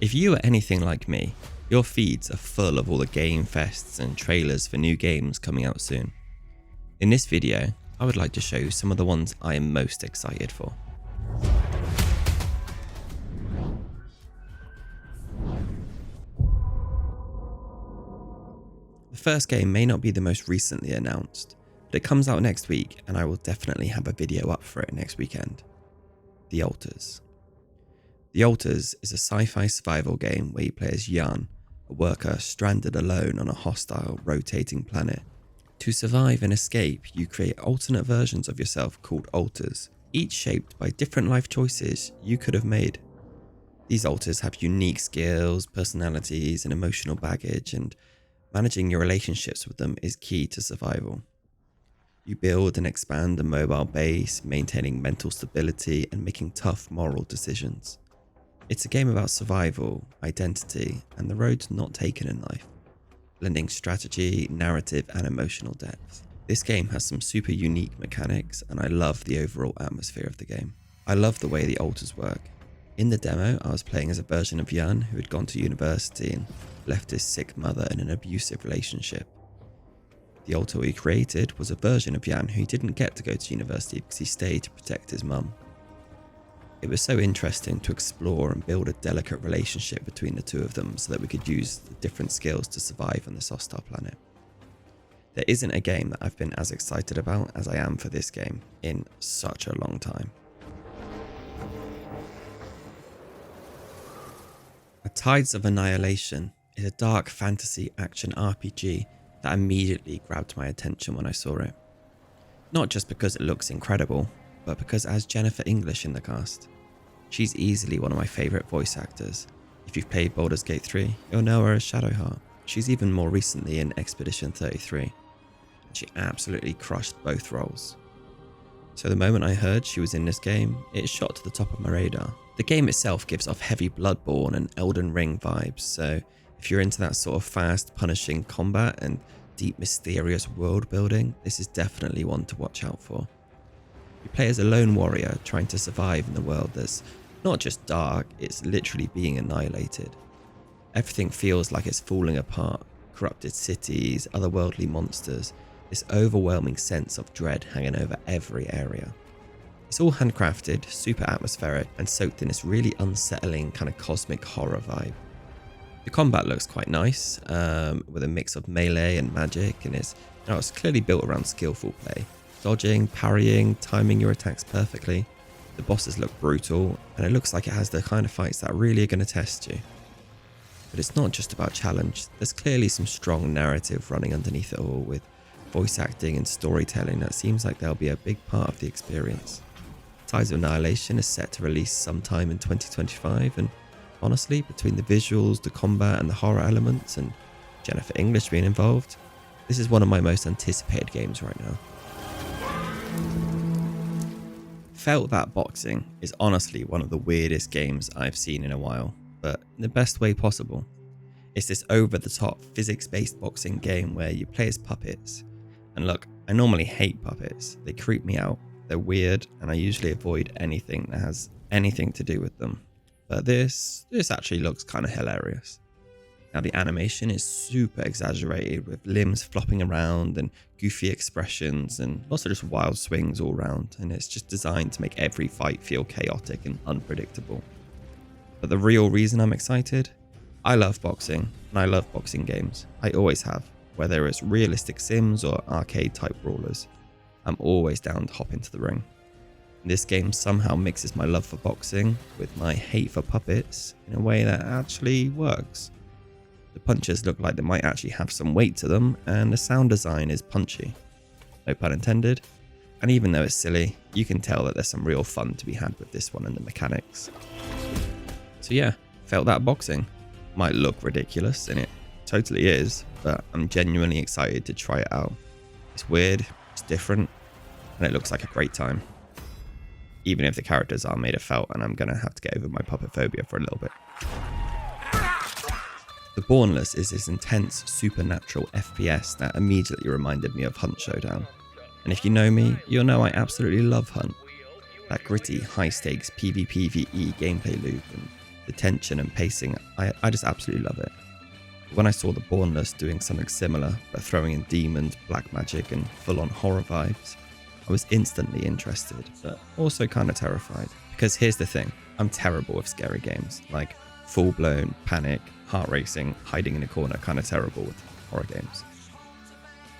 If you are anything like me, your feeds are full of all the game fests and trailers for new games coming out soon. In this video, I would like to show you some of the ones I am most excited for. The first game may not be the most recently announced, but it comes out next week and I will definitely have a video up for it next weekend. The Altars. The Altars is a sci-fi survival game where you play as Jan, a worker stranded alone on a hostile, rotating planet. To survive and escape, you create alternate versions of yourself called altars, each shaped by different life choices you could have made. These altars have unique skills, personalities, and emotional baggage, and managing your relationships with them is key to survival. You build and expand a mobile base, maintaining mental stability and making tough moral decisions. It's a game about survival, identity, and the roads not taken in life, blending strategy, narrative, and emotional depth. This game has some super unique mechanics, and I love the overall atmosphere of the game. I love the way the altars work. In the demo, I was playing as a version of Jan who had gone to university and left his sick mother in an abusive relationship. The altar we created was a version of Jan who didn't get to go to university because he stayed to protect his mum. It was so interesting to explore and build a delicate relationship between the two of them so that we could use the different skills to survive on this hostile planet. There isn't a game that I've been as excited about as I am for this game in such a long time. A Tides of Annihilation is a dark fantasy action RPG that immediately grabbed my attention when I saw it. Not just because it looks incredible, but because it has Jennifer English in the cast. She's easily one of my favourite voice actors. If you've played Baldur's Gate 3, you'll know her as Shadowheart. She's even more recently in Expedition 33, and she absolutely crushed both roles. So the moment I heard she was in this game, it shot to the top of my radar. The game itself gives off heavy Bloodborne and Elden Ring vibes, so if you're into that sort of fast, punishing combat and deep, mysterious world building, this is definitely one to watch out for. You play as a lone warrior trying to survive in the world that's not just dark, it's literally being annihilated. Everything feels like it's falling apart, corrupted cities, otherworldly monsters, this overwhelming sense of dread hanging over every area. It's all handcrafted, super atmospheric, and soaked in this really unsettling kind of cosmic horror vibe. The combat looks quite nice, with a mix of melee and magic, and it's clearly built around skillful play. Dodging, parrying, timing your attacks perfectly. The bosses look brutal, and it looks like it has the kind of fights that really are going to test you. But it's not just about challenge, there's clearly some strong narrative running underneath it all, with voice acting and storytelling that seems like they'll be a big part of the experience. Tides of Annihilation is set to release sometime in 2025, and honestly, between the visuals, the combat, and the horror elements, and Jennifer English being involved, this is one of my most anticipated games right now. Felt That Boxing is honestly one of the weirdest games I've seen in a while, but in the best way possible. It's this over-the-top physics-based boxing game where you play as puppets. And look, I normally hate puppets. They creep me out, they're weird, and I usually avoid anything that has anything to do with them. But this actually looks kind of hilarious. Now the animation is super exaggerated with limbs flopping around and goofy expressions and lots of just wild swings all around, and it's just designed to make every fight feel chaotic and unpredictable. But the real reason I'm excited? I love boxing, and I love boxing games. I always have, whether it's realistic sims or arcade type brawlers. I'm always down to hop into the ring. This game somehow mixes my love for boxing with my hate for puppets in a way that actually works. The punches look like they might actually have some weight to them, and the sound design is punchy. No pun intended. And even though it's silly, you can tell that there's some real fun to be had with this one and the mechanics. So yeah, Felt That Boxing. Might look ridiculous, and it totally is, but I'm genuinely excited to try it out. It's weird, it's different, and it looks like a great time. Even if the characters are made of felt, and I'm gonna have to get over my puppet phobia for a little bit. The Bornless is this intense, supernatural FPS that immediately reminded me of Hunt Showdown. And if you know me, you'll know I absolutely love Hunt. That gritty, high-stakes PvPvE gameplay loop and the The tension and pacing, I just absolutely love it. When I saw the Bornless doing something similar, but throwing in demons, black magic, and full-on horror vibes, I was instantly interested, but also kind of terrified. Because here's the thing, I'm terrible with scary games, like full-blown panic, heart racing, hiding in a corner, kind of terrible with horror games.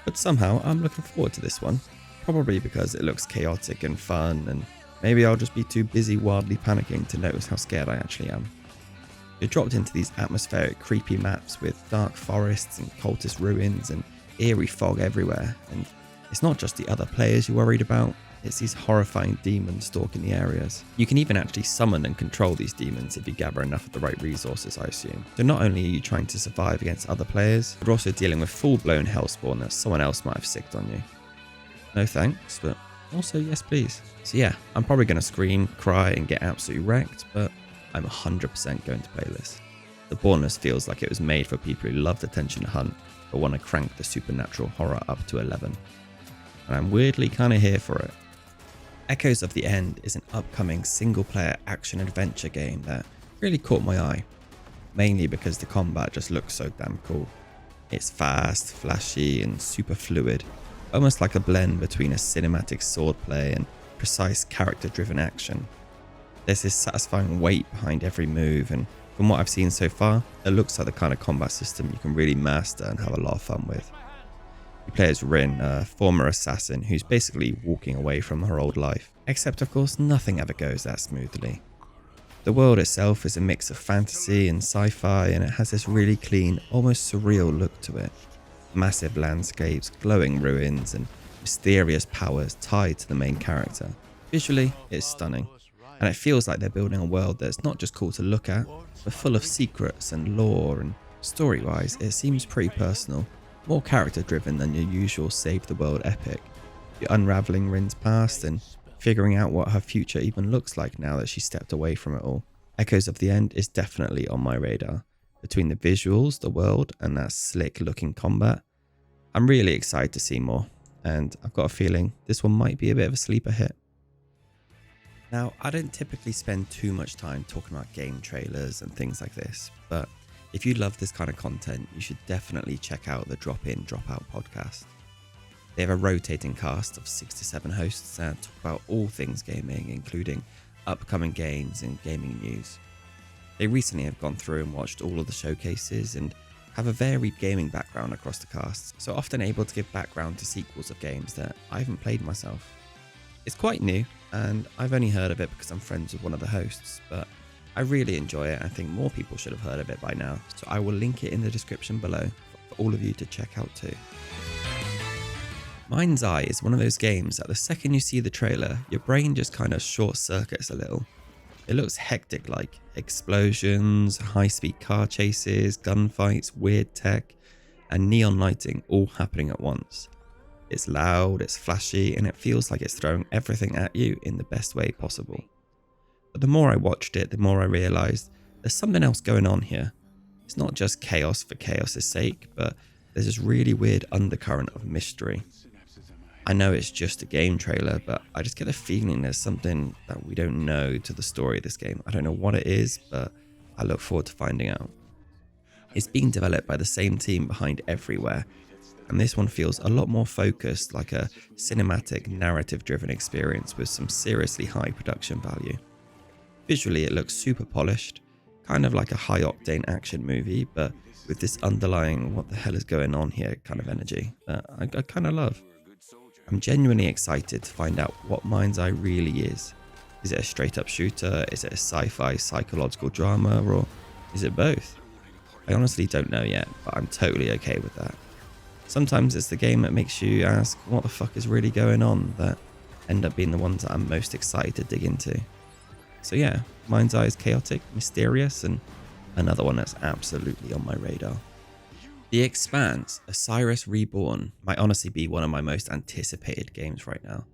But somehow I'm looking forward to this one, probably because it looks chaotic and fun, and maybe I'll just be too busy wildly panicking to notice how scared I actually am. You're dropped into these atmospheric, creepy maps with dark forests and cultist ruins and eerie fog everywhere, and it's not just the other players you're worried about, it's these horrifying demons stalking the areas. You can even actually summon and control these demons if you gather enough of the right resources, I assume. So not only are you trying to survive against other players, you're also dealing with full-blown hellspawn that someone else might have sicked on you. No thanks, but also yes please. So yeah, I'm probably going to scream, cry and get absolutely wrecked, but I'm 100% going to play this. The Bornless feels like it was made for people who love the tension hunt but want to crank the supernatural horror up to 11. And I'm weirdly kind of here for it. Echoes of the End is an upcoming single-player action-adventure game that really caught my eye, mainly because the combat just looks so damn cool. It's fast, flashy, and super fluid, almost like a blend between a cinematic swordplay and precise character-driven action. There's this satisfying weight behind every move, and from what I've seen so far, it looks like the kind of combat system you can really master and have a lot of fun with. You play as Rin, a former assassin who's basically walking away from her old life, except of course nothing ever goes that smoothly. The world itself is a mix of fantasy and sci-fi, and it has this really clean, almost surreal look to it. Massive landscapes, glowing ruins, and mysterious powers tied to the main character. Visually, it's stunning, and it feels like they're building a world that's not just cool to look at, but full of secrets and lore, and story-wise, it seems pretty personal, more character-driven than your usual save-the-world epic. You're unraveling Rin's past and figuring out what her future even looks like now that she stepped away from it all. Echoes of the End is definitely on my radar. Between the visuals, the world, and that slick-looking combat, I'm really excited to see more, and I've got a feeling this one might be a bit of a sleeper hit. Now, I don't typically spend too much time talking about game trailers and things like this, but if you love this kind of content, you should definitely check out the Drop In, Drop Out podcast. They have a rotating cast of 6 to 7 hosts that talk about all things gaming, including upcoming games and gaming news. They recently have gone through and watched all of the showcases and have a varied gaming background across the casts, so often able to give background to sequels of games that I haven't played myself. It's quite new, and I've only heard of it because I'm friends with one of the hosts, but I really enjoy it. I think more people should have heard of it by now, so I will link it in the description below for all of you to check out too. MindsEye is one of those games that the second you see the trailer, your brain just kind of short circuits a little. It looks hectic, like explosions, high-speed car chases, gunfights, weird tech, and neon lighting all happening at once. It's loud, it's flashy, and it feels like it's throwing everything at you in the best way possible. But the more I watched it, the more I realised there's something else going on here. It's not just chaos for chaos's sake, but there's this really weird undercurrent of mystery. I know it's just a game trailer, but I just get a feeling there's something that we don't know to the story of this game. I don't know what it is, but I look forward to finding out. It's being developed by the same team behind Everywhere, and this one feels a lot more focused, like a cinematic, narrative-driven experience with some seriously high production value. Visually, it looks super polished, kind of like a high-octane action movie, but with this underlying what the hell is going on here kind of energy that I kind of love. I'm genuinely excited to find out what MindsEye really is. Is it a straight-up shooter? Is it a sci-fi psychological drama? Or is it both? I honestly don't know yet, but I'm totally okay with that. Sometimes it's the game that makes you ask what the fuck is really going on that end up being the ones that I'm most excited to dig into. So yeah, MindsEye is chaotic, mysterious, and another one that's absolutely on my radar. The Expanse, Osiris Reborn, might honestly be one of my most anticipated games right now,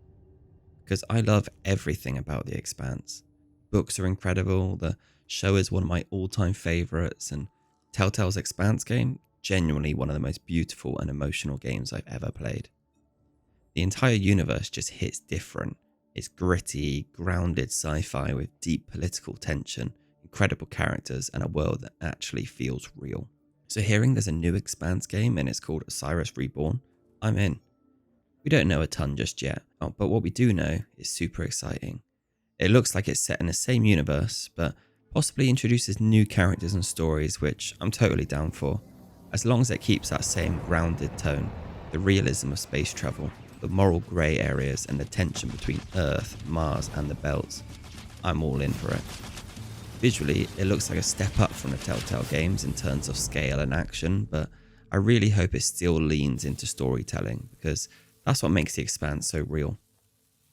because I love everything about The Expanse. Books are incredible, the show is one of my all-time favourites, and Telltale's Expanse game, genuinely one of the most beautiful and emotional games I've ever played. The entire universe just hits different. It's gritty, grounded sci-fi with deep political tension, credible characters, and a world that actually feels real. So hearing there's a new Expanse game and it's called Osiris Reborn, I'm in. We don't know a ton just yet, but what we do know is super exciting. It looks like it's set in the same universe, but possibly introduces new characters and stories, which I'm totally down for, as long as it keeps that same grounded tone, the realism of space travel, the moral grey areas, and the tension between Earth, Mars, and the Belts. I'm all in for it. Visually, it looks like a step up from the Telltale games in terms of scale and action, but I really hope it still leans into storytelling, because that's what makes the Expanse so real.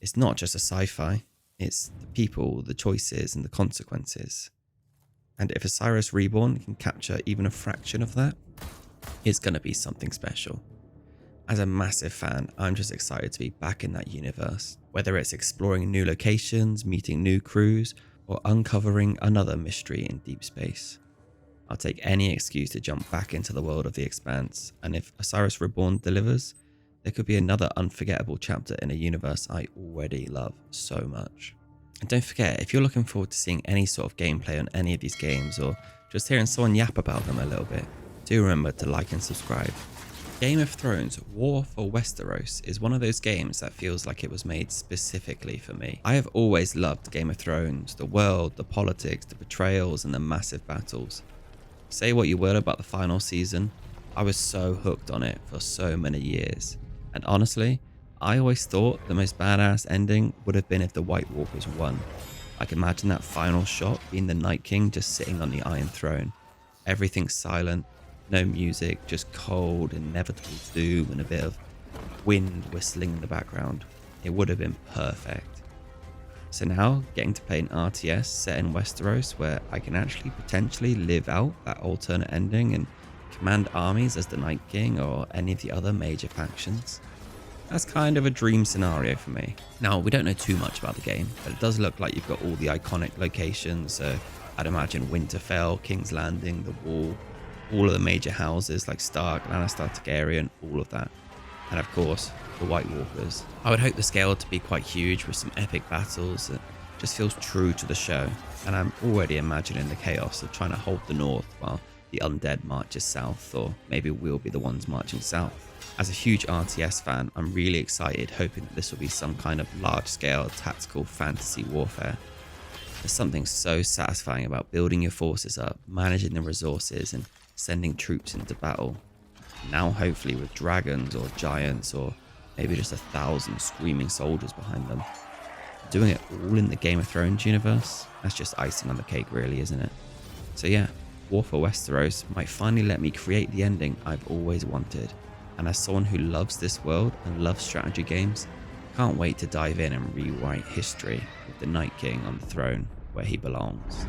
It's not just a sci-fi, it's the people, the choices, and the consequences. And if Osiris Reborn can capture even a fraction of that, it's going to be something special. As a massive fan, I'm just excited to be back in that universe, whether it's exploring new locations, meeting new crews, or uncovering another mystery in deep space. I'll take any excuse to jump back into the world of the Expanse, and if Osiris Reborn delivers, there could be another unforgettable chapter in a universe I already love so much. And don't forget, if you're looking forward to seeing any sort of gameplay on any of these games, or just hearing someone yap about them a little bit, do remember to like and subscribe. Game of Thrones War for Westeros is one of those games that feels like it was made specifically for me. I have always loved Game of Thrones, the world, the politics, the betrayals, and the massive battles. Say what you will about the final season, I was so hooked on it for so many years. And honestly, I always thought the most badass ending would have been if the White Walkers won. Like, imagine that final shot being the Night King just sitting on the Iron Throne. Everything's silent, no music, just cold, inevitable doom and a bit of wind whistling in the background. It would have been perfect. So now, getting to play an RTS set in Westeros where I can actually potentially live out that alternate ending and command armies as the Night King or any of the other major factions, that's kind of a dream scenario for me. Now, we don't know too much about the game, but it does look like you've got all the iconic locations, so I'd imagine Winterfell, King's Landing, the Wall, all of the major houses like Stark, Lannister, Targaryen, all of that. And of course, the White Walkers. I would hope the scale to be quite huge with some epic battles that just feels true to the show, and I'm already imagining the chaos of trying to hold the north while the undead marches south, or maybe we'll be the ones marching south. As a huge RTS fan, I'm really excited, hoping that this will be some kind of large-scale tactical fantasy warfare. There's something so satisfying about building your forces up, managing the resources, and sending troops into battle. Now hopefully with dragons or giants, or maybe just 1,000 screaming soldiers behind them. Doing it all in the Game of Thrones universe, that's just icing on the cake really, isn't it? So yeah, War for Westeros might finally let me create the ending I've always wanted. And as someone who loves this world and loves strategy games, can't wait to dive in and rewrite history with the Night King on the throne where he belongs.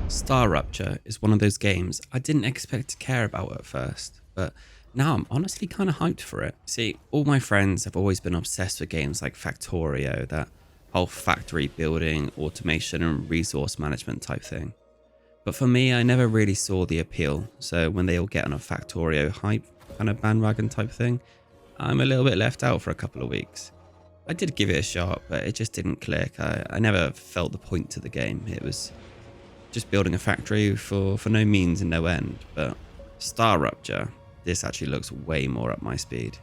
StarRupture is one of those games I didn't expect to care about at first, but now I'm honestly kind of hyped for it. See, all my friends have always been obsessed with games like Factorio, that whole factory building, automation and resource management type thing. But for me, I never really saw the appeal, so when they all get on a Factorio hype kind of bandwagon type thing, I'm a little bit left out for a couple of weeks. I did give it a shot, but it just didn't click. I never felt the point to the game. It was just building a factory for no means and no end. But StarRupture, this actually looks way more up my speed.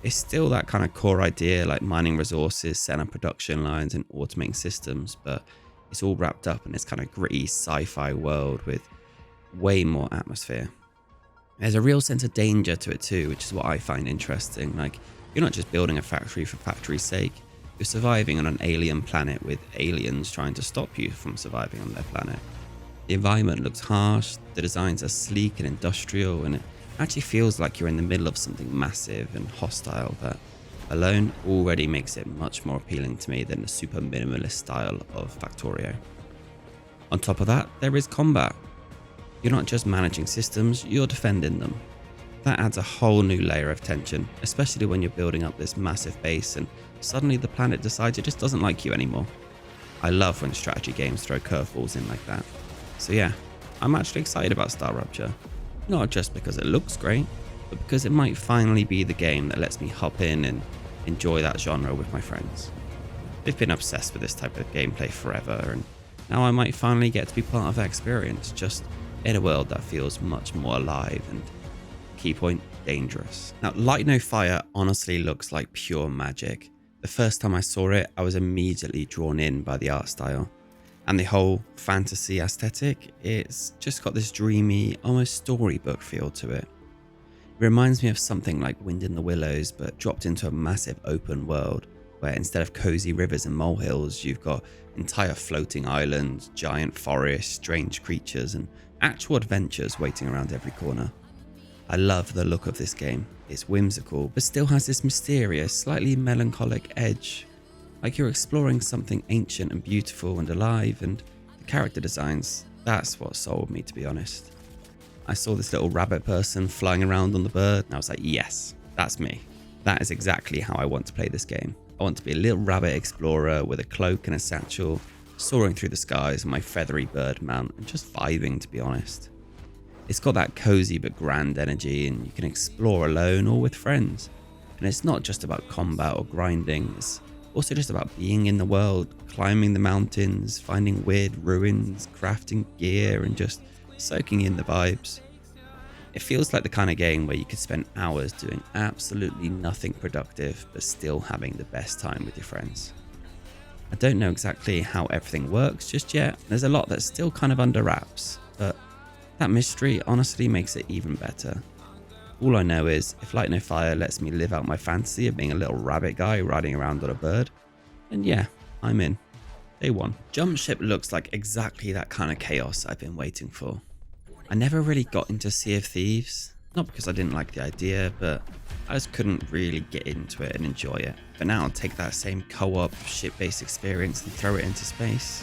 It's still that kind of core idea, like mining resources, setting up production lines and automating systems, but it's all wrapped up in this kind of gritty sci-fi world with way more atmosphere. There's a real sense of danger to it too, which is what I find interesting. Like, you're not just building a factory for factory's sake, you're surviving on an alien planet with aliens trying to stop you from surviving on their planet. The environment looks harsh, the designs are sleek and industrial, and it actually feels like you're in the middle of something massive and hostile that alone already makes it much more appealing to me than the super minimalist style of Factorio. On top of that, there is combat. You're not just managing systems, you're defending them. That adds a whole new layer of tension, especially when you're building up this massive base and suddenly the planet decides it just doesn't like you anymore. I love when strategy games throw curveballs in like that. So yeah, I'm actually excited about StarRupture. Not just because it looks great, but because it might finally be the game that lets me hop in and enjoy that genre with my friends. They've been obsessed with this type of gameplay forever, and Now I might finally get to be part of that experience, just in a world that feels much more alive and, key point, dangerous. Now, Light No Fire honestly looks like pure magic. The first time I saw it, I was immediately drawn in by the art style. And the whole fantasy aesthetic, it's just got this dreamy, almost storybook feel to it. It reminds me of something like Wind in the Willows, but dropped into a massive open world, where instead of cozy rivers and molehills, you've got entire floating islands, giant forests, strange creatures, and actual adventures waiting around every corner. I love the look of this game. It's whimsical, but still has this mysterious, slightly melancholic edge. Like you're exploring something ancient and beautiful and alive, and the character designs, that's what sold me, to be honest. I saw this little rabbit person flying around on the bird, and I was like, yes, that's me. That is exactly how I want to play this game. I want to be a little rabbit explorer with a cloak and a satchel, soaring through the skies on my feathery bird mount and just vibing, to be honest. It's got that cozy but grand energy, and you can explore alone or with friends. And it's not just about combat or grinding, it's also just about being in the world, climbing the mountains, finding weird ruins, crafting gear, and just soaking in the vibes. It feels like the kind of game where you could spend hours doing absolutely nothing productive but still having the best time with your friends. I don't know exactly how everything works just yet. There's a lot that's still kind of under wraps, but that mystery honestly makes it even better. All I know is if Light No Fire lets me live out my fantasy of being a little rabbit guy riding around on a bird, then yeah, I'm in. Day one. Jump Ship looks like exactly that kind of chaos I've been waiting for. I never really got into Sea of Thieves, not because I didn't like the idea, but I just couldn't really get into it and enjoy it. But now I'll take that same co-op ship-based experience and throw it into space.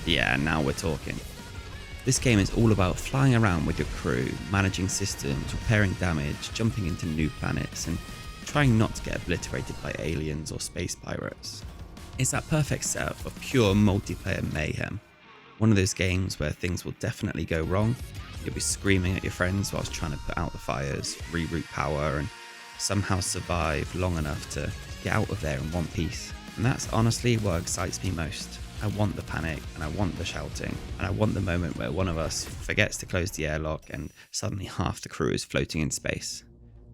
Yeah, now we're talking. This game is all about flying around with your crew, managing systems, repairing damage, jumping into new planets, and trying not to get obliterated by aliens or space pirates. It's that perfect setup of pure multiplayer mayhem. One of those games where things will definitely go wrong. You'll be screaming at your friends whilst trying to put out the fires, reroute power, and somehow survive long enough to get out of there in one piece. And that's honestly what excites me most. I want the panic, and I want the shouting, and I want the moment where one of us forgets to close the airlock and suddenly half the crew is floating in space.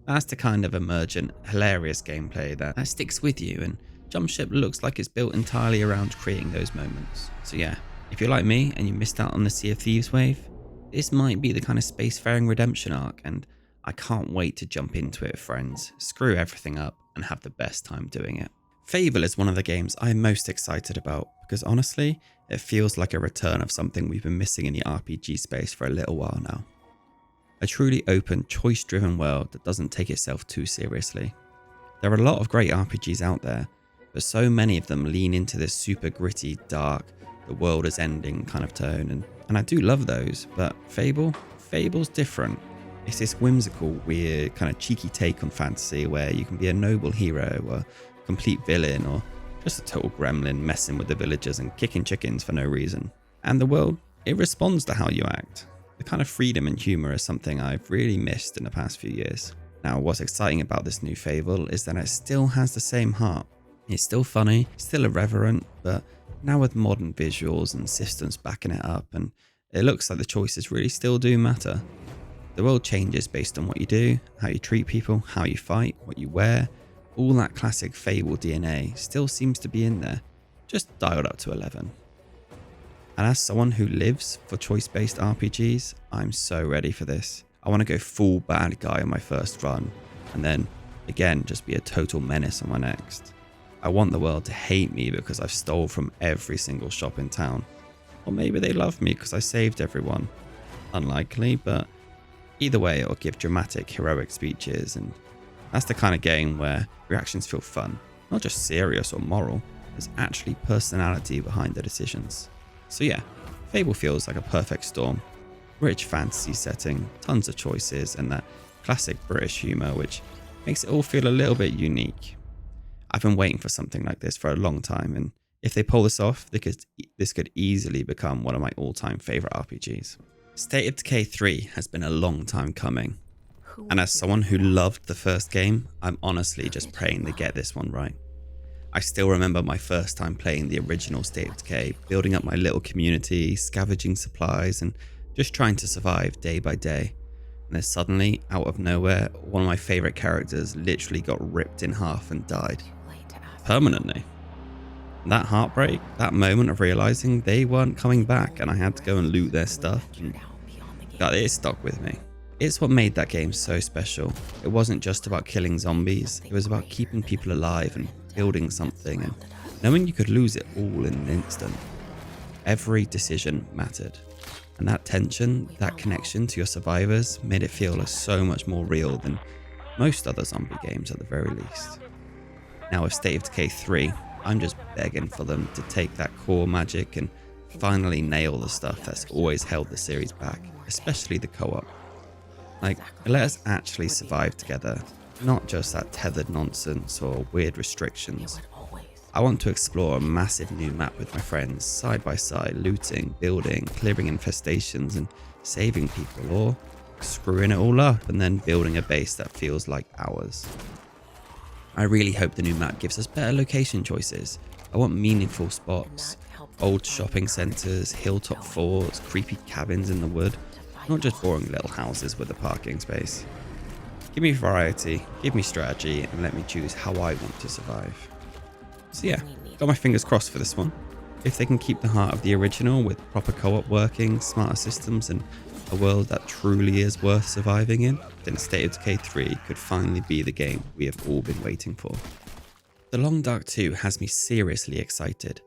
That's the kind of emergent, hilarious gameplay that sticks with you, and Jump Ship looks like it's built entirely around creating those moments. So yeah, if you're like me and you missed out on the Sea of Thieves wave, this might be the kind of spacefaring redemption arc, and I can't wait to jump into it, friends, screw everything up, and have the best time doing it. Fable is one of the games I'm most excited about, because honestly, it feels like a return of something we've been missing in the RPG space for a little while now. A truly open, choice-driven world that doesn't take itself too seriously. There are a lot of great RPGs out there, but so many of them lean into this super gritty, dark, the world is ending kind of tone, and I do love those, but Fable's different. It's this whimsical, weird, kind of cheeky take on fantasy where you can be a noble hero, or complete villain, or just a total gremlin messing with the villagers and kicking chickens for no reason. And the world, it responds to how you act. The kind of freedom and humour is something I've really missed in the past few years. Now, what's exciting about this new Fable is that it still has the same heart. It's still funny, still irreverent, but now with modern visuals and systems backing it up, and it looks like the choices really still do matter. The world changes based on what you do, how you treat people, how you fight, what you wear. All that classic Fable DNA still seems to be in there, just dialed up to 11. And as someone who lives for choice-based RPGs, I'm so ready for this. I want to go full bad guy on my first run, and then, again, just be a total menace on my next. I want the world to hate me because I've stole from every single shop in town. Or maybe they love me because I saved everyone. Unlikely, but either way, it'll give dramatic, heroic speeches, and that's the kind of game where reactions feel fun, not just serious or moral. There's actually personality behind the decisions. So yeah, Fable feels like a perfect storm. Rich fantasy setting, tons of choices, and that classic British humour which makes it all feel a little bit unique. I've been waiting for something like this for a long time, and if they pull this off, this could easily become one of my all-time favourite RPGs. State of Decay 3 has been a long time coming, and as someone who loved the first game, I'm honestly just praying they get this one right. I still remember my first time playing the original State of Decay, building up my little community, scavenging supplies, and just trying to survive day by day. And then suddenly, out of nowhere, one of my favourite characters literally got ripped in half and died. Permanently. And that heartbreak, that moment of realising they weren't coming back and I had to go and loot their stuff, it stuck with me. It's what made that game so special. It wasn't just about killing zombies, it was about keeping people alive and building something and knowing you could lose it all in an instant. Every decision mattered. And that tension, that connection to your survivors made it feel so much more real than most other zombie games at the very least. Now with State of Decay 3, I'm just begging for them to take that core magic and finally nail the stuff that's always held the series back, especially the co-op. Like, let us actually survive together, not just that tethered nonsense or weird restrictions. I want to explore a massive new map with my friends, side by side, looting, building, clearing infestations and saving people, or screwing it all up and then building a base that feels like ours. I really hope the new map gives us better location choices. I want meaningful spots, old shopping centres, hilltop forts, creepy cabins in the wood, not just boring little houses with a parking space. Give me variety, give me strategy, and let me choose how I want to survive. So yeah, got my fingers crossed for this one. If they can keep the heart of the original with proper co-op working, smarter systems, and a world that truly is worth surviving in, then State of Decay 3 could finally be the game we have all been waiting for. The Long Dark 2 has me seriously excited.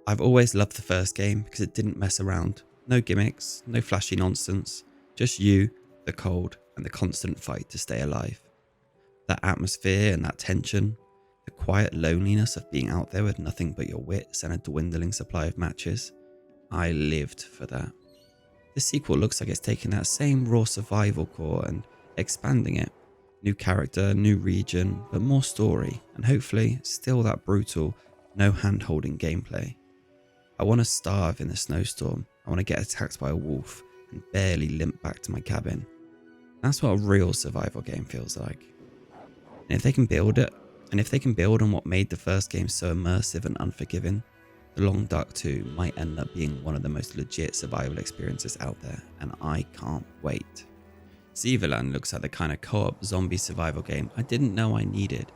I've always loved the first game because it didn't mess around. No gimmicks, no flashy nonsense, just you, the cold, and the constant fight to stay alive. That atmosphere and that tension, the quiet loneliness of being out there with nothing but your wits and a dwindling supply of matches, I lived for that. The sequel looks like it's taking that same raw survival core and expanding it. New character, new region, but more story, and hopefully still that brutal, no hand-holding gameplay. I want to starve in the snowstorm, I want to get attacked by a wolf and barely limp back to my cabin. That's what a real survival game feels like. And if they can build it, and if they can build on what made the first game so immersive and unforgiving, The Long Dark 2 might end up being one of the most legit survival experiences out there, and I can't wait. Zeverland looks like the kind of co-op zombie survival game I didn't know I needed.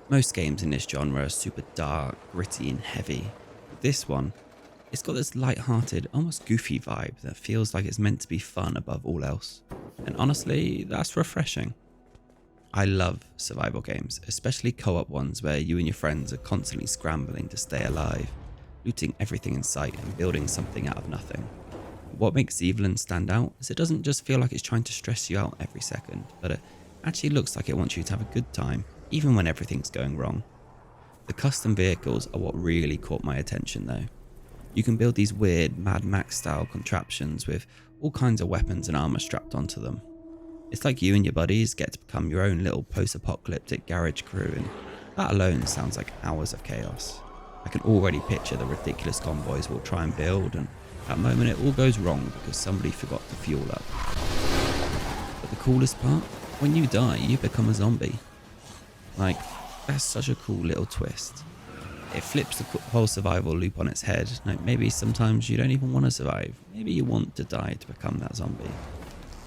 Most games in this genre are super dark, gritty and heavy. But this one, it's got this light-hearted, almost goofy vibe that feels like it's meant to be fun above all else. And honestly, that's refreshing. I love survival games, especially co-op ones where you and your friends are constantly scrambling to stay alive, looting everything in sight and building something out of nothing. What makes Zeverland stand out is it doesn't just feel like it's trying to stress you out every second, but it actually looks like it wants you to have a good time, even when everything's going wrong. The custom vehicles are what really caught my attention though. You can build these weird Mad Max style contraptions with all kinds of weapons and armor strapped onto them. It's like you and your buddies get to become your own little post-apocalyptic garage crew, and that alone sounds like hours of chaos. I can already picture the ridiculous convoys we'll try and build, and that moment it all goes wrong because somebody forgot to fuel up. But the coolest part, when you die, you become a zombie. Like, that's such a cool little twist. It flips the whole survival loop on its head. Like, maybe sometimes you don't even want to survive. Maybe you want to die to become that zombie.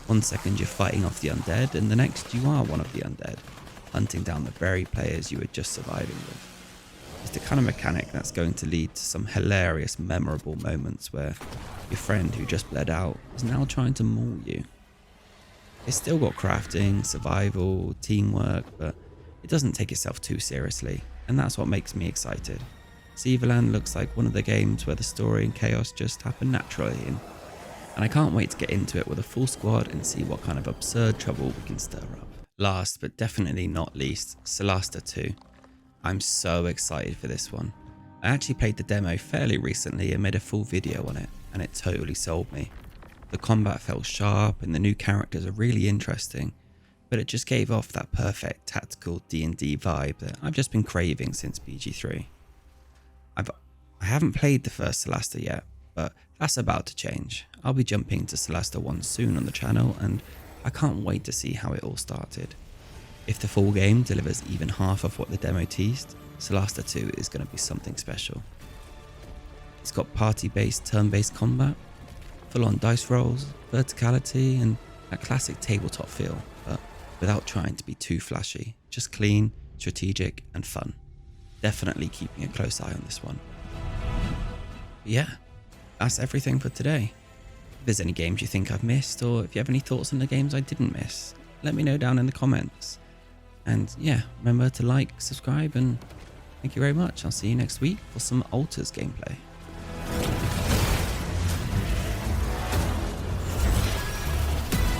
One second you're fighting off the undead, and the next you are one of the undead, hunting down the very players you were just surviving with. It's the kind of mechanic that's going to lead to some hilarious, memorable moments where your friend who just bled out is now trying to maul you. It's still got crafting, survival, teamwork, but it doesn't take itself too seriously, and that's what makes me excited. Zeverland looks like one of the games where the story and chaos just happen naturally, and I can't wait to get into it with a full squad and see what kind of absurd trouble we can stir up. Last but definitely not least, Solasta 2. I'm so excited for this one. I actually played the demo fairly recently and made a full video on it, and it totally sold me. The combat felt sharp and the new characters are really interesting, but it just gave off that perfect tactical D&D vibe that I've just been craving since BG3. I haven't played the first Solasta yet, but that's about to change. I'll be jumping to Solasta 1 soon on the channel, and I can't wait to see how it all started. If the full game delivers even half of what the demo teased, Solasta 2 is going to be something special. It's got party-based, turn-based combat, full-on dice rolls, verticality, and that classic tabletop feel, but without trying to be too flashy. Just clean, strategic, and fun. Definitely keeping a close eye on this one. But yeah, that's everything for today. If there's any games you think I've missed, or if you have any thoughts on the games I didn't miss, let me know down in the comments. And yeah, remember to like, subscribe, and thank you very much. I'll see you next week for some Altars gameplay.